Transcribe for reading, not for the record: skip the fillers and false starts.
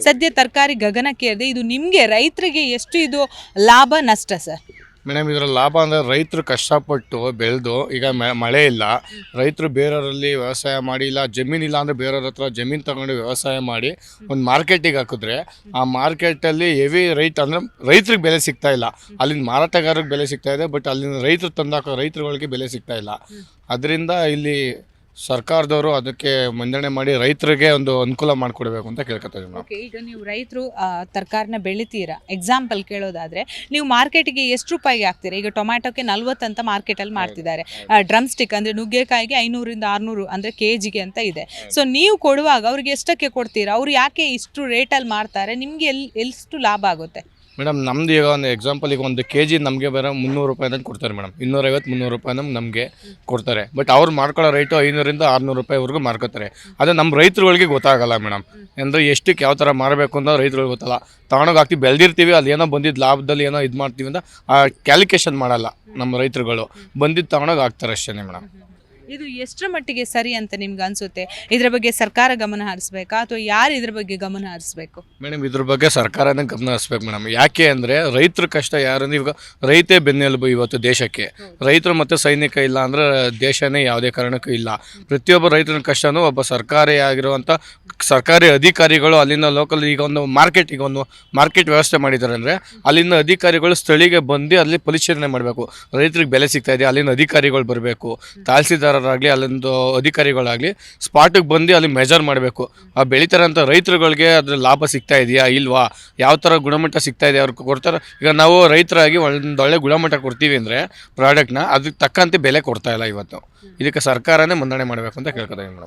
ಸದ್ಯ ತರಕಾರಿ ಗಗನಕ್ಕೇರಿದೆ. ಇದು ನಿಮಗೆ ರೈತರಿಗೆ ಎಷ್ಟು ಇದು ಲಾಭ ನಷ್ಟ ಸರ್? ಮೇಡಮ್, ಇದರ ಲಾಭ ಅಂದರೆ ರೈತರು ಕಷ್ಟಪಟ್ಟು ಬೆಳೆದು ಈಗ ಮಳೆ ಇಲ್ಲ, ರೈತರು ಬೇರೆಯವರಲ್ಲಿ ವ್ಯವಸಾಯ ಮಾಡಿ, ಇಲ್ಲ ಜಮೀನಿಲ್ಲ ಅಂದರೆ ಬೇರೆಯವ್ರ ಹತ್ರ ಜಮೀನು ತಗೊಂಡು ವ್ಯವಸಾಯ ಮಾಡಿ ಒಂದು ಮಾರ್ಕೆಟಿಗೆ ಹಾಕಿದ್ರೆ ಆ ಮಾರ್ಕೆಟಲ್ಲಿ ಹೆವಿ ರೈಟ್ ಅಂದರೆ ರೈತರಿಗೆ ಬೆಲೆ ಸಿಗ್ತಾ ಇಲ್ಲ, ಅಲ್ಲಿನ ಮಾರಾಟಗಾರರಿಗೆ ಬೆಲೆ ಸಿಗ್ತಾ ಇದೆ, ಬಟ್ ಅಲ್ಲಿನ ರೈತರು ತಂದಾಕೋ ರೈತರುಗಳಿಗೆ ಬೆಲೆ ಸಿಗ್ತಾ ಇಲ್ಲ. ಅದರಿಂದ ಇಲ್ಲಿ ಸರ್ಕಾರದವರು ಅದಕ್ಕೆ ಮಂಡನೆ ಮಾಡಿ ರೈತರಿಗೆ ಒಂದು ಅನುಕೂಲ ಮಾಡಿಕೊಡ್ಬೇಕು ಅಂತ ಕೇಳ್ಕೊತಾ ಇದ್ದೀವಿ. ಓಕೆ, ಈಗ ನೀವು ರೈತರು ತರಕಾರಿನ ಬೆಳಿತೀರಾ, ಎಕ್ಸಾಂಪಲ್ ಕೇಳೋದಾದ್ರೆ ನೀವು ಮಾರ್ಕೆಟಿಗೆ ಎಷ್ಟು ರೂಪಾಯಿಗೆ ಹಾಕ್ತೀರಾ? ಈಗ ಟೊಮ್ಯಾಟೋಕ್ಕೆ 40 ಅಂತ ಮಾರ್ಕೆಟಲ್ಲಿ ಮಾಡ್ತಿದ್ದಾರೆ, ಡ್ರಮ್ ಸ್ಟಿಕ್ ಅಂದರೆ ನುಗ್ಗೆಕಾಯಿಗೆ 500 600 ಅಂದರೆ ಕೆಜಿಗೆ ಅಂತ ಇದೆ. ಸೊ ನೀವು ಕೊಡುವಾಗ ಅವ್ರಿಗೆ ಎಷ್ಟಕ್ಕೆ ಕೊಡ್ತೀರಾ? ಅವ್ರು ಯಾಕೆ ಇಷ್ಟು ರೇಟಲ್ಲಿ ಮಾಡ್ತಾರೆ? ನಿಮಗೆ ಎಷ್ಟು ಲಾಭ ಆಗುತ್ತೆ? ಮೇಡಮ್, ನಮ್ದು ಈಗ ಒಂದು ಎಕ್ಸಾಂಪಲ್, ಈಗ ಒಂದು ಕೆಜಿ ನಮಗೆ ಬರೋ 300 ರೂಪಾಯಿ ಕೊಡ್ತಾರೆ ಮೇಡಮ್, 250-300 ರೂಪಾಯಿ ನಮಗೆ ಕೊಡ್ತಾರೆ. ಬಟ್ ಅವ್ರು ಮಾಡ್ಕೊಳ್ಳೋ ರೈಟು 500-600 ರೂಪಾಯಿವರೆಗೂ ಮಾರ್ಕೋತಾರೆ. ಅದು ನಮ್ಮ ರೈತರುಗಳಿಗೆ ಗೊತ್ತಾಗಲ್ಲ ಮೇಡಮ್. ಅಂದರೆ ಎಷ್ಟಕ್ಕೆ ಯಾವ ಥರ ಮಾರಬೇಕು ಅಂತ ರೈತರುಗಳಿಗೆ ಗೊತ್ತಲ್ಲ. ತಗೊಂಡೋಗಿ ಹಾಕ್ತೀವಿ, ಬೆಳೆದಿರ್ತೀವಿ, ಅಲ್ಲಿ ಏನೋ ಬಂದಿದ್ದು ಲಾಭದಲ್ಲಿ ಏನೋ ಇದು ಮಾಡ್ತೀವಿ ಅಂತ ಆ ಕ್ಯಾಲ್ಕುಲೇಷನ್ ಮಾಡಲ್ಲ ನಮ್ಮ ರೈತರುಗಳು. ಬಂದಿದ್ದು ತಗೊಂಡೋಗಿ ಹಾಕ್ತಾರೆ ಅಷ್ಟೇ ಮೇಡಮ್. ಇದು ಎಷ್ಟರ ಮಟ್ಟಿಗೆ ಸರಿ ಅಂತ ನಿಮ್ಗೆ ಅನಿಸುತ್ತೆ? ಇದರ ಬಗ್ಗೆ ಸರ್ಕಾರ ಗಮನ ಹರಿಸ್ಬೇಕಾ ಅಥವಾ ಯಾರು ಇದ್ರ ಬಗ್ಗೆ ಗಮನ ಹರಿಸ್ಬೇಕು? ಮೇಡಮ್, ಇದ್ರ ಬಗ್ಗೆ ಸರ್ಕಾರನೇ ಗಮನ ಹರಿಸ್ಬೇಕು ಮೇಡಮ್. ಯಾಕೆ ಅಂದರೆ ರೈತರ ಕಷ್ಟ ಯಾರಂದ್ರೆ ಇವಾಗ ರೈತೇ ಬೆನ್ನೆಲುಬು ಇವತ್ತು ದೇಶಕ್ಕೆ. ರೈತರು ಮತ್ತು ಸೈನಿಕ ಇಲ್ಲ ಅಂದರೆ ದೇಶನೇ ಯಾವುದೇ ಕಾರಣಕ್ಕೂ ಇಲ್ಲ. ಪ್ರತಿಯೊಬ್ಬ ರೈತನ ಕಷ್ಟನೂ ಒಬ್ಬ ಸರ್ಕಾರಿ ಆಗಿರುವಂಥ ಸರ್ಕಾರಿ ಅಧಿಕಾರಿಗಳು ಅಲ್ಲಿಂದ ಲೋಕಲ್ ಈಗ ಒಂದು ಮಾರ್ಕೆಟ್ ವ್ಯವಸ್ಥೆ ಮಾಡಿದ್ದಾರೆ ಅಂದರೆ ಅಲ್ಲಿಂದ ಅಧಿಕಾರಿಗಳು ಸ್ಥಳೀಗೆ ಬಂದು ಅಲ್ಲಿ ಪರಿಶೀಲನೆ ಮಾಡಬೇಕು. ರೈತರಿಗೆ ಬೆಲೆ ಸಿಗ್ತಾ ಇದೆ, ಅಲ್ಲಿನ ಅಧಿಕಾರಿಗಳು ಬರಬೇಕು, ತಹಸೀಲ್ದಾರರಾಗಲಿ ಅಲ್ಲಿಂದು ಅಧಿಕಾರಿಗಳಾಗಲಿ ಸ್ಪಾಟಿಗೆ ಬಂದು ಅಲ್ಲಿ ಮೆಜರ್ ಮಾಡಬೇಕು. ಆ ಬೆಳೀತಾರಂಥ ರೈತರುಗಳಿಗೆ ಅದ್ರ ಲಾಭ ಸಿಗ್ತಾ ಇದೆಯಾ ಇಲ್ವಾ, ಯಾವ ಥರ ಗುಣಮಟ್ಟ ಸಿಗ್ತಾ ಇದೆ ಅವ್ರಿಗೆ ಕೊಡ್ತಾರೆ. ಈಗ ನಾವು ರೈತರಾಗಿ ಒಳ್ಳೆ ಗುಣಮಟ್ಟ ಕೊಡ್ತೀವಿ ಅಂದರೆ ಪ್ರಾಡಕ್ಟ್ನ ಅದಕ್ಕೆ ತಕ್ಕಂತೆ ಬೆಲೆ ಕೊಡ್ತಾ ಇಲ್ಲ ಇವತ್ತು. ಇದಕ್ಕೆ ಸರ್ಕಾರನೇ ಮಂಡನೆ ಮಾಡಬೇಕು ಅಂತ ಕೇಳ್ಕೊತಾ ಇದ್ದೀನಿ ಮೇಡಮ್.